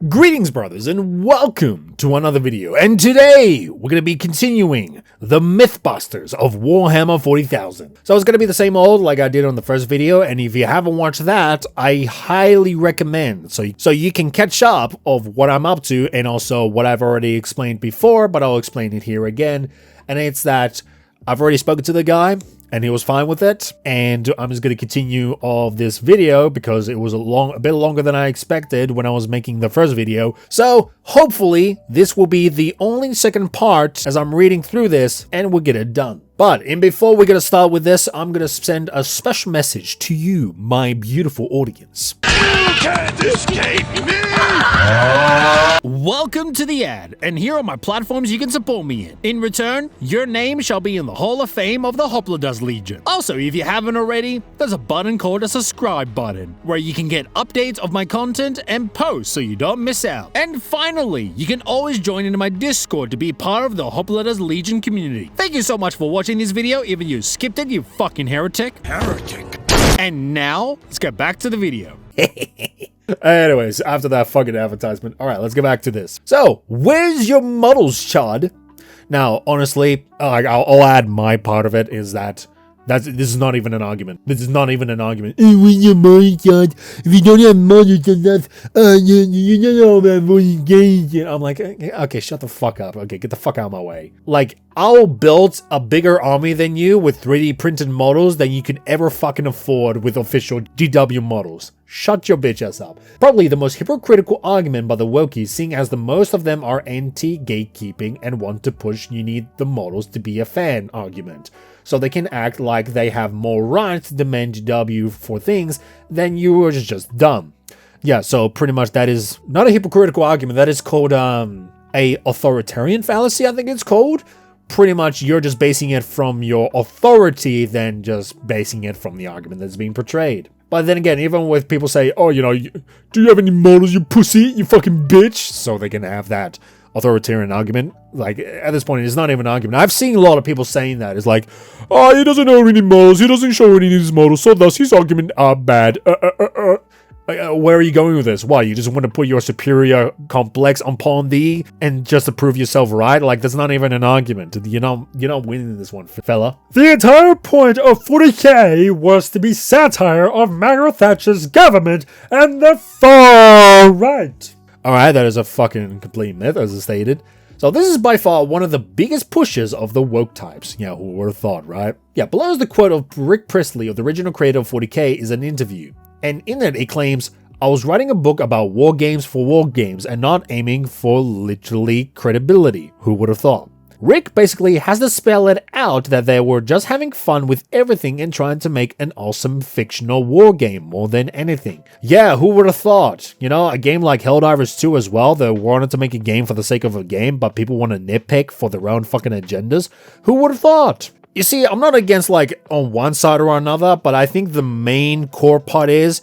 Greetings, brothers, and welcome to another video. And today, we're going to be continuing the Mythbusters of Warhammer 40,000. So it's going to be the same old like I did on the first video, and if you haven't watched that, I highly recommend. So you can catch up of what I'm up to, and also what I've already explained before, but I'll explain it here again. And it's that I've already spoken to the guy, and he was fine with it, and I'm just going to continue of this video because it was a bit longer than I expected when I was making the first video. So hopefully this will be the only second part as I'm reading through this, and we'll get it done. But before we're going to start with this, I'm going to send a special message to you, my beautiful audience. You can't escape me! Welcome to the ad, and here are my platforms you can support me in. In return, your name shall be in the Hall of Fame of the Hoplodust Legion. Also, if you haven't already, there's a button called a subscribe button, where you can get updates of my content and posts so you don't miss out. And finally, you can always join into my Discord to be part of the Hoplodust Legion community. Thank you so much for watching this video, even you skipped it, you fucking heretic. And now, let's get back to the video. Anyways, after that fucking advertisement, alright, let's get back to this. So, where's your models, Chad? Now, honestly, I'll add my part of it is that this is not even an argument. This is not even an argument. Where's your models, Chad? If you don't have models, then that's, you don't know about engaging. I'm like, okay, shut the fuck up. Okay, get the fuck out of my way. Like, I'll build a bigger army than you with 3D printed models than you can ever fucking afford with official GW models. Shut your bitch ass up. Probably the most hypocritical argument by the Wokies, seeing as the most of them are anti-gatekeeping and want to push you need the models to be a fan argument. So they can act like they have more rights to demand GW for things than you are just dumb. Yeah, so pretty much that is not a hypocritical argument. That is called a authoritarian fallacy, I think it's called. Pretty much you're just basing it from your authority than just basing it from the argument that's being portrayed. But then again, even with people say, oh, you know, do you have any models, you pussy, you fucking bitch? So they can have that authoritarian argument. Like, at this point, it's not even an argument. I've seen a lot of people saying that. It's like, oh, he doesn't know any models, he doesn't show any of his models, so thus his argument are bad. Where are you going with this? Why, you just want to put your superior complex upon thee and just to prove yourself right? Like, that's not even an argument. You're not winning this one, fella. The entire point of 40k was to be satire of Margaret Thatcher's government and the far right. Alright, that is a fucking complete myth, as stated. So this is by far one of the biggest pushes of the woke types. Yeah, who would have thought, right? Yeah, below is the quote of Rick Priestley, of the original creator of 40k, is an interview. And in it, it claims, I was writing a book about war games for war games and not aiming for literally credibility. Who would have thought? Rick basically has to spell it out that they were just having fun with everything and trying to make an awesome fictional war game more than anything. Yeah, who would have thought? You know, a game like Helldivers 2 as well, they wanted to make a game for the sake of a game, but people want to nitpick for their own fucking agendas. Who would have thought? You see, I'm not against like on one side or another, but I think the main core part is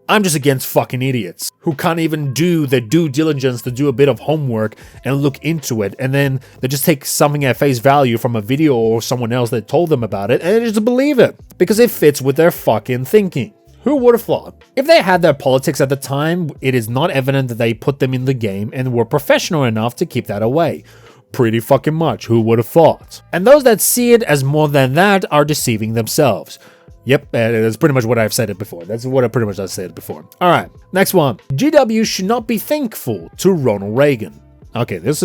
I'm just against fucking idiots who can't even do the due diligence to do a bit of homework and look into it, and then they just take something at face value from a video or someone else that told them about it and they just believe it because it fits with their fucking thinking. Who would have thought? If they had their politics at the time, it is not evident that they put them in the game and were professional enough to keep that away. Pretty fucking much. Who would have thought? And those that see it as more than that are deceiving themselves. Yep, that's pretty much what I've said it before. That's what I pretty much I've said before. Alright, next one. GW should not be thankful to Ronald Reagan. Okay, this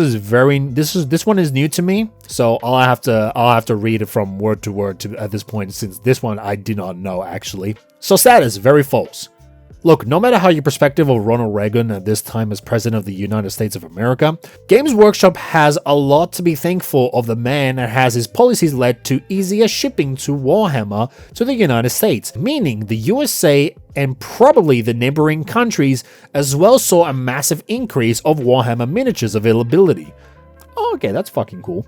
one is new to me, so I'll have to read it from word to word at this point, since this one I did not know actually. So status, very false. Look, no matter how your perspective of Ronald Reagan at this time as President of the United States of America, Games Workshop has a lot to be thankful of the man that has his policies led to easier shipping to Warhammer to the United States, meaning the USA and probably the neighboring countries as well saw a massive increase of Warhammer miniatures availability. Oh, okay, that's fucking cool.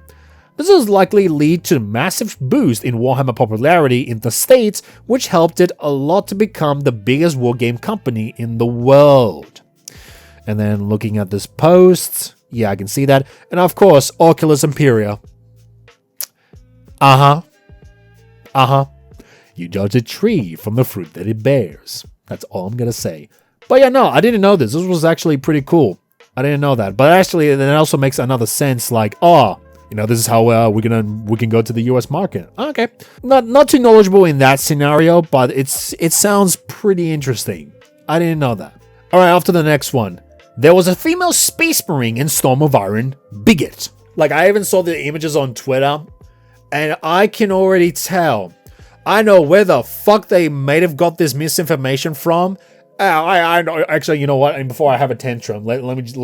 This is likely lead to a massive boost in Warhammer popularity in the States, which helped it a lot to become the biggest wargame company in the world. And then looking at this post, yeah, I can see that. And of course, Oculus Imperia. You judge a tree from the fruit that it bears. That's all I'm gonna say. But yeah, no, I didn't know this. This was actually pretty cool. I didn't know that. But actually, then it also makes another sense. Like, oh, this is how we can go to the U.S. market. Okay, not too knowledgeable in that scenario, but it sounds pretty interesting. I didn't know that. All right, off to the next one. There was a female space marine in Storm of Iron, bigot. Like, I even saw the images on Twitter, and I can already tell. I know where the fuck they might have got this misinformation from. I know. Actually, you know what? And before I have a tantrum, let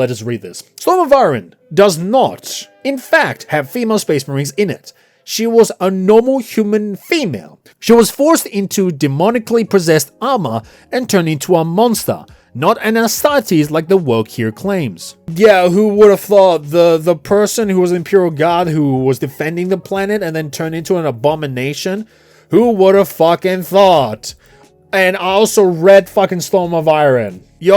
us read this. Storm of Iron does not, in fact, have female space marines in it. She was a normal human female. She was forced into demonically possessed armor and turned into a monster, not an Astartes like the woke here claims. Yeah, who would have thought the person who was an Imperial God who was defending the planet and then turned into an abomination? Who would have fucking thought? And I also read fucking Storm of Iron. You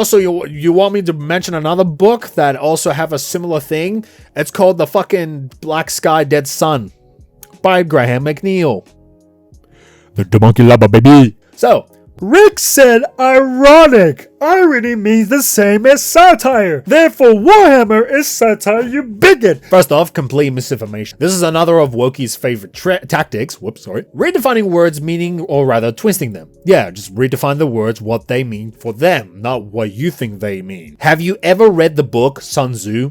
want me to mention another book that also have a similar thing? It's called The fucking Black Sky Dead Sun by Graham McNeil. The Debunked Laba, baby. So, Rick said ironic. Irony means the same as satire. Therefore, Warhammer is satire, you bigot. First off, complete misinformation. This is another of Wokie's favorite tactics. Redefining words meaning, or rather, twisting them. Yeah, just redefine the words what they mean for them, not what you think they mean. Have you ever read the book Sun Tzu?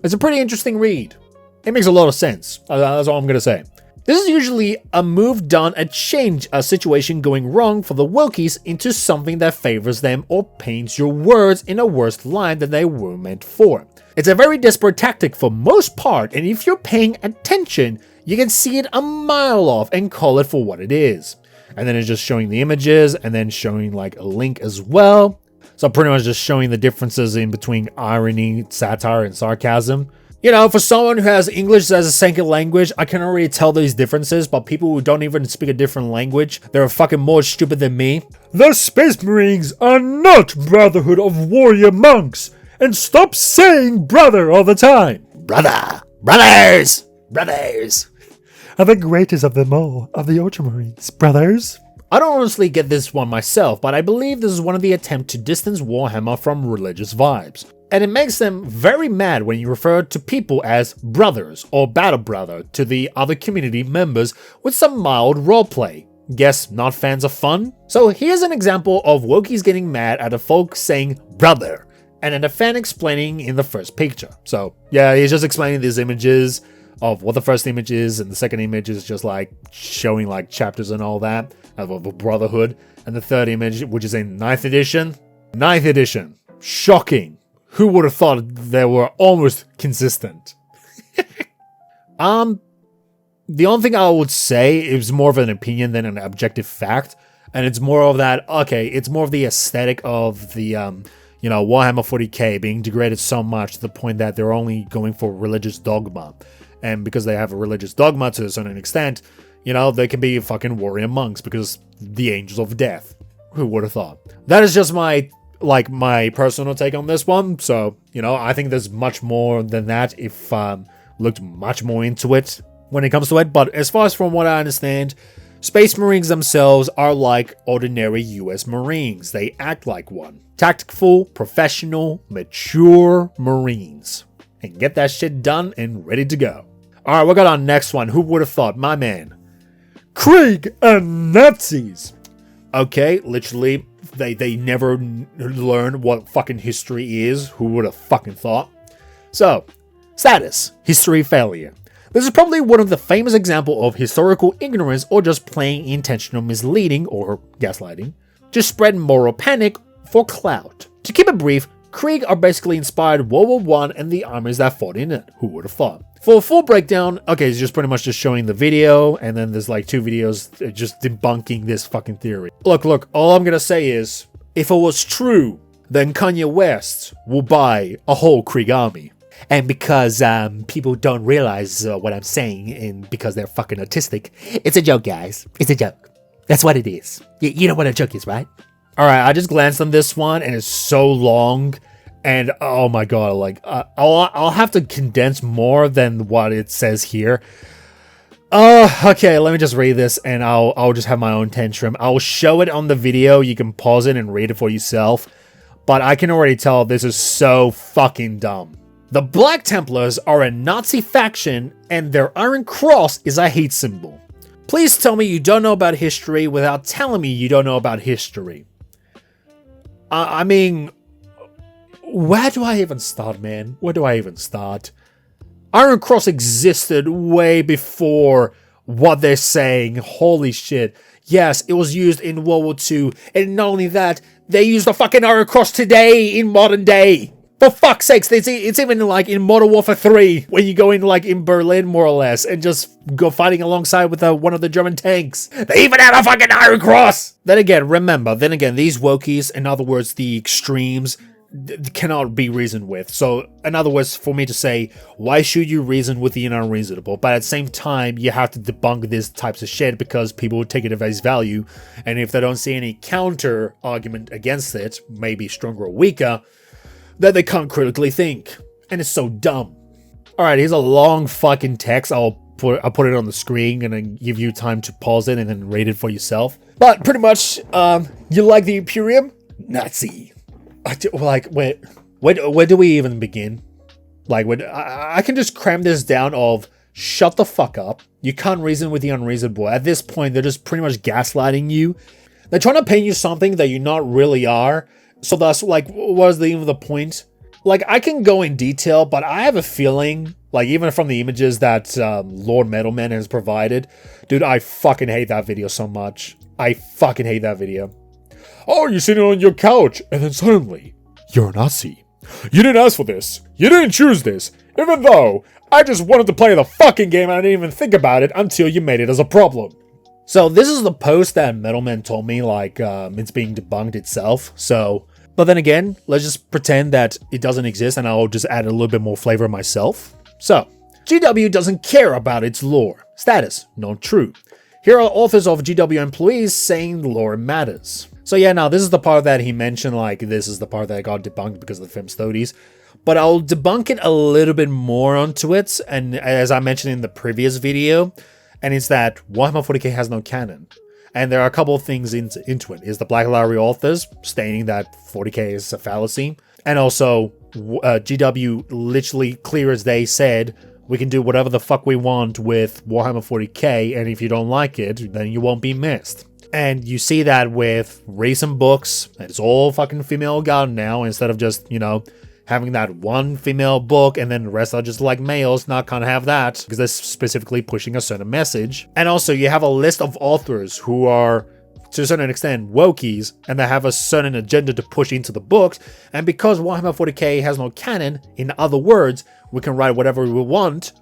It's a pretty interesting read. It makes a lot of sense. That's all I'm gonna say. This is usually a move done to change a situation going wrong for the Wokies into something that favors them or paints your words in a worse light than they were meant for. It's a very desperate tactic for most part, and if you're paying attention, you can see it a mile off and call it for what it is. And then it's just showing the images and then showing like a link as well. So pretty much just showing the differences in between irony, satire, and sarcasm. For someone who has English as a second language, I can already tell these differences, but people who don't even speak a different language, they're fucking more stupid than me. The Space Marines are not brotherhood of warrior monks, and stop saying brother all the time. Brothers Are the greatest of them all, of the Ultramarines, brothers. I don't honestly get this one myself, but I believe this is one of the attempts to distance Warhammer from religious vibes. And it makes them very mad when you refer to people as brothers or battle brother to the other community members with some mild roleplay. Guess not fans of fun? So here's an example of Wokies getting mad at a folk saying brother, and then a fan explaining in the first picture. So yeah, he's just explaining these images of what the first image is, and the second image is just like showing like chapters and all that of the brotherhood, and the third image, which is in 9th edition. 9th edition. Shocking. Who would have thought they were almost consistent? The only thing I would say is more of an opinion than an objective fact, and it's more of that, okay, it's more of the aesthetic of the, Warhammer 40k being degraded so much to the point that they're only going for religious dogma. And because they have a religious dogma to a certain extent, they can be fucking warrior monks because the angels of death. Who would have thought? That is just my personal take on this one. So, I think there's much more than that if looked much more into it when it comes to it. But as far as from what I understand, Space Marines themselves are like ordinary US Marines. They act like one. Tactful, professional, mature Marines. And get that shit done and ready to go. Alright, we got our next one. Who would have thought? My man. Krieg and Nazis. Okay, literally, they never learn what fucking history is. Who would have fucking thought? So, status. History failure. This is probably one of the famous examples of historical ignorance or just plain intentional misleading or gaslighting to spread moral panic for clout. To keep it brief, Krieg are basically inspired World War I and the armies that fought in it. Who would have thought? For a full breakdown, okay, it's just pretty much just showing the video, and then there's like 2 videos just debunking this fucking theory. Look, all I'm gonna say is, if it was true, then Kanye West will buy a whole Krieg army. And because people don't realize what I'm saying, and because they're fucking autistic, it's a joke, guys. It's a joke. That's what it is. You know what a joke is, right? Alright, I just glanced on this one, and it's so long. And oh my god, like I'll have to condense more than what it says here. Okay, let me just read this and I'll just have my own tantrum. I'll show it on the video. You can pause it and read it for yourself. but I can already tell this is so fucking dumb. The Black Templars are a Nazi faction, and their Iron Cross is a hate symbol. Please tell me you don't know about history without telling me you don't know about history. I mean, where do I even start, man? Where do I even start? Iron Cross existed way before what they're saying. Holy shit. Yes, it was used in World War II, and not only that, they use the fucking Iron Cross today in modern day. For fuck's sakes, it's even like in Modern Warfare 3, when you go in like in Berlin, more or less, and just go fighting alongside with one of the German tanks. They even have a fucking Iron Cross! Then again, remember, these wokies, in other words, the extremes, cannot be reasoned with. So, in other words, for me to say, why should you reason with the unreasonable? But at the same time, you have to debunk these types of shit because people would take it at face value, and if they don't see any counter argument against it, maybe stronger or weaker, that they can't critically think. And it's so dumb. Alright, here's a long fucking text. I'll put it on the screen and then give you time to pause it and then read it for yourself. But pretty much, you like the Imperium? Nazi. Like, where do we even begin? Like, I can just cram this down of, shut the fuck up. You can't reason with the unreasonable. At this point, they're just pretty much gaslighting you. They're trying to paint you something that you not really are. So thus, like, what is even the point? Like, I can go in detail, but I have a feeling, like, even from the images that Lord Metalman has provided, dude, I fucking hate that video so much. I fucking hate that video. Oh, you're sitting on your couch, and then suddenly, you're a Nazi. You didn't ask for this. You didn't choose this. Even though, I just wanted to play the fucking game and I didn't even think about it until you made it as a problem. So this is the post that Metalman told me, like, it's being debunked itself, so... But then again, let's just pretend that it doesn't exist and I'll just add a little bit more flavor myself. So, GW doesn't care about its lore. Status, not true. Here are authors of GW employees saying lore matters. So yeah, now this is the part that he mentioned, like, this is the part that got debunked because of the film studies. But I'll debunk it a little bit more onto it, and as I mentioned in the previous video, and it's that Warhammer 40k has no canon. And there are a couple of things into it. Is the Black Library authors stating that 40k is a fallacy. And also, GW literally clear as day said, we can do whatever the fuck we want with Warhammer 40k, and if you don't like it, then you won't be missed. And you see that with recent books, and it's all fucking female guided now, instead of just, you know, having that one female book and then the rest are just like males. Not can't have that because they're specifically pushing a certain message. And also you have a list of authors who are to a certain extent wokies and they have a certain agenda to push into the books. And because Warhammer 40k has no canon, in other words, we can write whatever we want,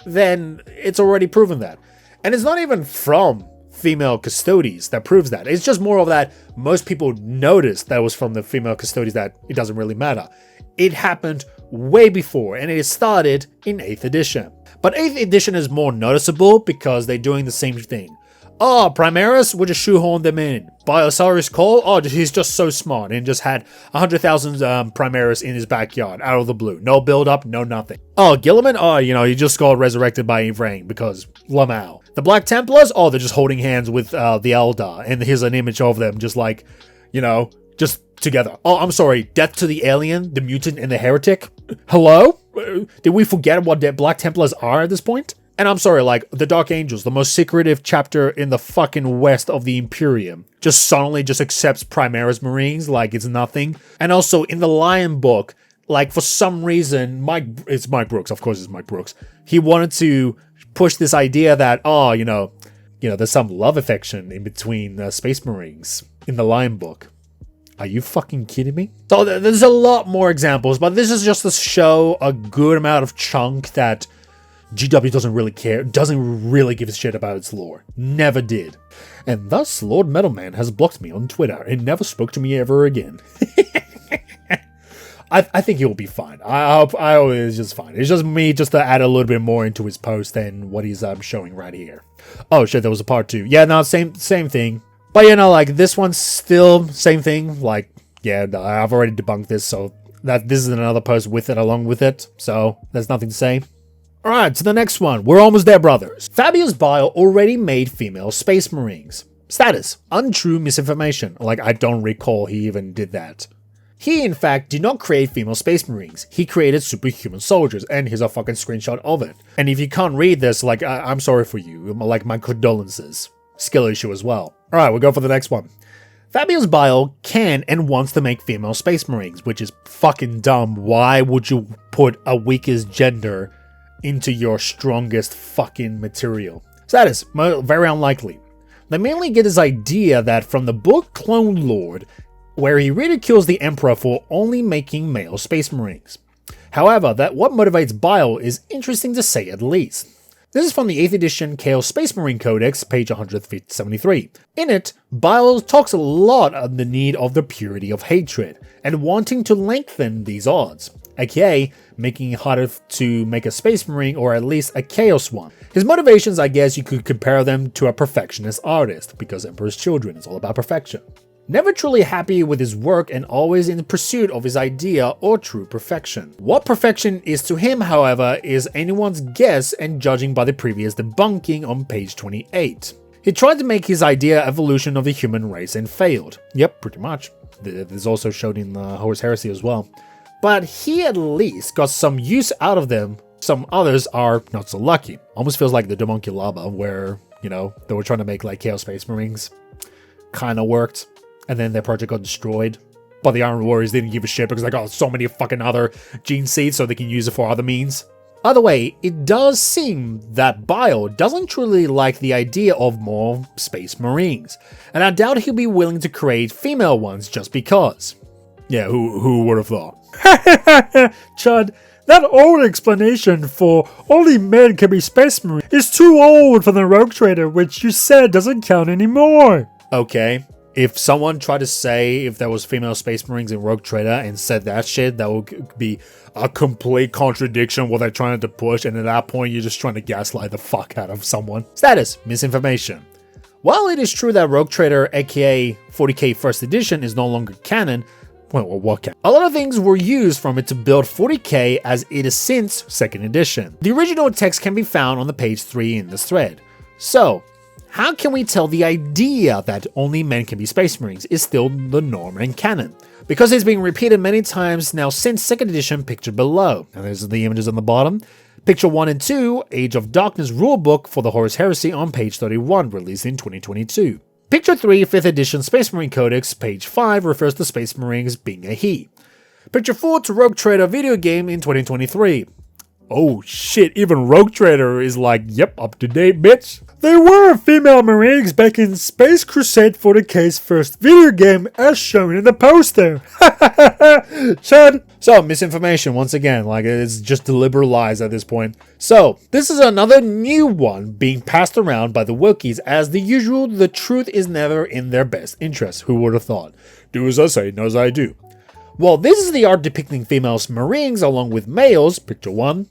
then it's already proven that. And it's not even from female custodies that proves that. It's just more of that most people noticed that was from the female custodies that it doesn't really matter. It happened way before, and it started in 8th edition. But 8th edition is more noticeable because they're doing the same thing. Oh, Primaris, we'll just shoehorn them in. Osiris Cole, oh, he's just so smart and just had 100,000 Primaris in his backyard out of the blue. No build up, no nothing. Oh, Gilliman, oh, you know, he just got resurrected by Yvrain because Lamau. The Black Templars, oh, they're just holding hands with the Eldar, and here's an image of them just like, you know, just together. Oh, I'm sorry, death to the alien, the mutant, and the heretic? Hello? Did we forget what the Black Templars are at this point? And I'm sorry, like, the Dark Angels, the most secretive chapter in the fucking west of the Imperium, just suddenly just accepts Primaris Marines like it's nothing. And also, in the Lion book, like, for some reason, it's Mike Brooks, of course it's Mike Brooks, he wanted to push this idea that, oh, you know, there's some love affection in between Space Marines in the Lion book. Are you fucking kidding me? So there's a lot more examples, but this is just to show a good amount of chunk that GW doesn't really care, doesn't really give a shit about its lore. Never did. And thus, Lord Metalman has blocked me on Twitter and never spoke to me ever again. I think he'll be fine. It's just fine. It's just me just to add a little bit more into his post than what he's showing right here. Oh shit, there was a part 2. Yeah, no, same thing. But you know, like, this one's still same thing. Like, yeah, I've already debunked this, so this is another post with it, along with it. So there's nothing to say. Alright, to the next one. We're almost there, brothers. Fabius Bile already made female Space Marines. Status, untrue misinformation. Like, I don't recall he even did that. He, in fact, did not create female space marines. He created superhuman soldiers, and here's a fucking screenshot of it. And if you can't read this, like, I'm sorry for you. Like, my condolences. Skill issue as well. Alright, we'll go for the next one. Fabius Bile can and wants to make female space marines, which is fucking dumb. Why would you put a weakest gender into your strongest fucking material? So that is very unlikely. They mainly get this idea that from the book Clone Lord, where he ridicules the Emperor for only making male space marines. However, that what motivates Bile is interesting to say at least. This is from the 8th edition Chaos Space Marine Codex, page 173. In it, Bile talks a lot on the need of the purity of hatred, and wanting to lengthen these odds, aka making it harder to make a Space Marine or at least a Chaos one. His motivations, I guess you could compare them to a perfectionist artist, because Emperor's Children is all about perfection. Never truly happy with his work and always in pursuit of his idea or true perfection. What perfection is to him, however, is anyone's guess and judging by the previous debunking on page 28. He tried to make his idea evolution of the human race and failed. Yep, pretty much. This is also shown in Horus Heresy as well. But he at least got some use out of them. Some others are not so lucky. Almost feels like the Debunked where, you know, they were trying to make like Chaos Space Marines. Kinda worked. And then their project got destroyed. But the Iron Warriors didn't give a shit because they got so many fucking other gene seeds so they can use it for other means. Either way, it does seem that Bile doesn't truly like the idea of more Space Marines. And I doubt he'll be willing to create female ones just because. Yeah, who would have thought? Chud, that old explanation for only men can be Space Marines is too old for the Rogue Trader, which you said doesn't count anymore. Okay. If someone tried to say if there was female Space Marines in Rogue Trader and said that shit, that would be a complete contradiction what they're trying to push, and at that point you're just trying to gaslight the fuck out of someone. Status: misinformation. While it is true that Rogue Trader aka 40k first edition is no longer canon, well, what canon? A lot of things were used from it to build 40k as it is since 2nd edition. The original text can be found on the page 3 in this thread. So, how can we tell the idea that only men can be Space Marines is still the norm and canon? Because it's been repeated many times now since 2nd edition pictured below. And there's the images on the bottom. Picture 1 and 2, Age of Darkness rulebook for the Horus Heresy on page 31, released in 2022. Picture 3, 5th edition Space Marine Codex, page 5, refers to Space Marines being a he. Picture 4 to Rogue Trader video game in 2023. Oh shit, even Rogue Trader is like, yep, up to date, bitch. There were female Marines back in Space Crusade 40k's first video game as shown in the poster. Chad. So, misinformation once again, like it's just deliberate lies at this point. So, this is another new one being passed around by the Wookiees. As the usual, the truth is never in their best interest. Who would have thought? Do as I say, no as I do. Well, this is the art depicting female Marines along with males, picture 1.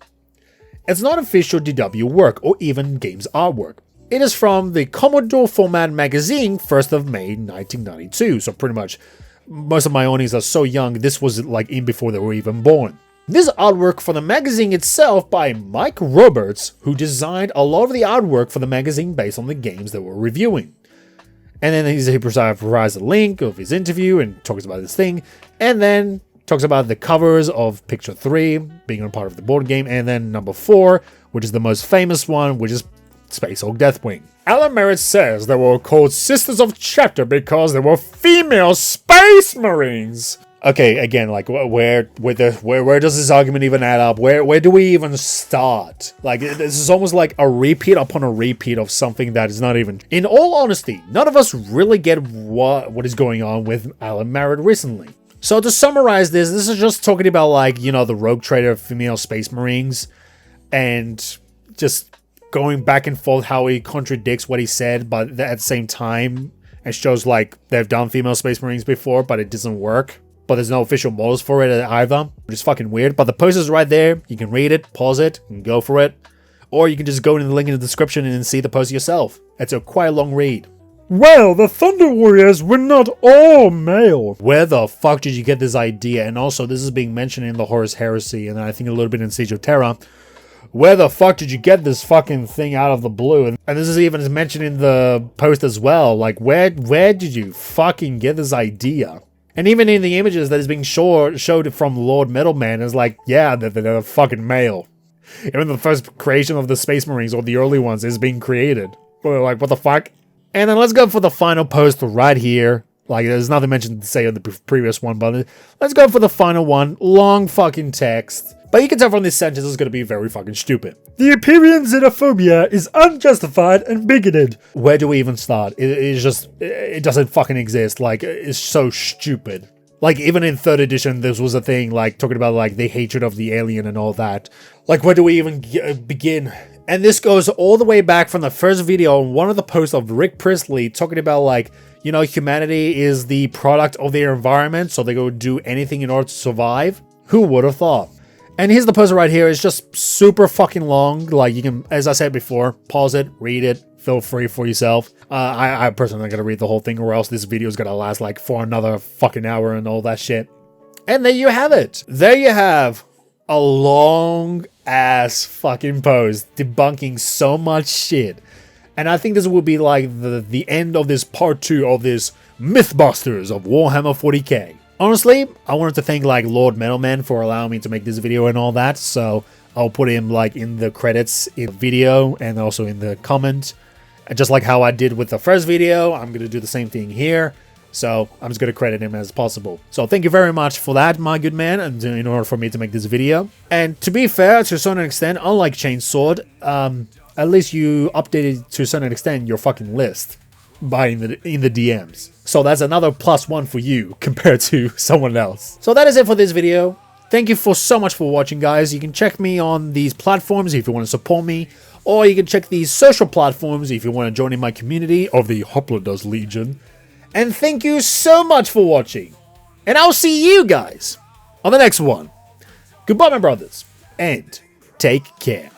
It's not official DW work or even games artwork. It is from the Commodore Format magazine, 1st of May 1992, so pretty much most of my Onis are so young, this was like in before they were even born. This artwork for the magazine itself by Mike Roberts, who designed a lot of the artwork for the magazine based on the games they were reviewing. And then he provides a link of his interview and talks about this thing, and then talks about the covers of picture 3 being a part of the board game, and then number 4, which is the most famous one, which is Space Hulk Deathwing. Alan Merritt says they were called Sisters of Chapter because they were female Space Marines. Okay, again, like where does this argument even add up? Where do we even start? Like this is almost like a repeat upon a repeat of something that is not even. In all honesty, none of us really get what is going on with Alan Merritt recently. So to summarize this is just talking about like, you know, the Rogue Trader female Space Marines and just going back and forth how he contradicts what he said, but at the same time it shows like they've done female Space Marines before, but it doesn't work. But there's no official models for it either, which is fucking weird. But the poster's right there. You can read it, pause it, and go for it. Or you can just go to the link in the description and see the poster yourself. It's a quite long read. Well, the Thunder Warriors were not all male. Where the fuck did you get this idea? And also, this is being mentioned in the Horus Heresy, and I think a little bit in Siege of Terra. Where the fuck did you get this fucking thing out of the blue? And this is even mentioned in the post as well. Like, where did you fucking get this idea? And even in the images that is being showed from Lord Metalman, is like, yeah, they're fucking male. Even the first creation of the Space Marines, or the early ones, is being created. We're like, what the fuck? And then let's go for the final post right here. Like, there's nothing mentioned to say on the previous one, but let's go for the final one. Long fucking text. But you can tell from this sentence it's going to be very fucking stupid. The Imperium xenophobia is unjustified and bigoted. Where do we even start? It doesn't fucking exist. Like, it's so stupid. Like, even in 3rd edition, this was a thing, like, talking about, like, the hatred of the alien and all that. Like, where do we even begin? And this goes all the way back from the first video on one of the posts of Rick Priestley talking about, like, you know, humanity is the product of their environment, so they go do anything in order to survive. Who would have thought? And here's the post right here. It's just super fucking long. Like, you can, as I said before, pause it, read it, feel free for yourself. I personally gotta read the whole thing, or else this video is gonna last like for another fucking hour and all that shit. And there you have it. There you have a long ass fucking post debunking so much shit. And I think this will be like the end of this part 2 of this Mythbusters of Warhammer 40k. Honestly, I wanted to thank like Lord Metalman for allowing me to make this video and all that, so I'll put him like in the credits in the video and also in the comment. And just like how I did with the first video, I'm going to do the same thing here. So I'm just going to credit him as possible. So thank you very much for that, my good man, and in order for me to make this video. And to be fair, to a certain extent, unlike Chainsword, at least you updated to a certain extent your fucking list by in the DMs. So that's another +1 for you compared to someone else. So that is it for this video. Thank you so much for watching, guys. You can check me on these platforms if you want to support me, or you can check these social platforms if you want to join in my community of the Hoplodus Legion. And thank you so much for watching. And I'll see you guys on the next one. Goodbye, my brothers, and take care.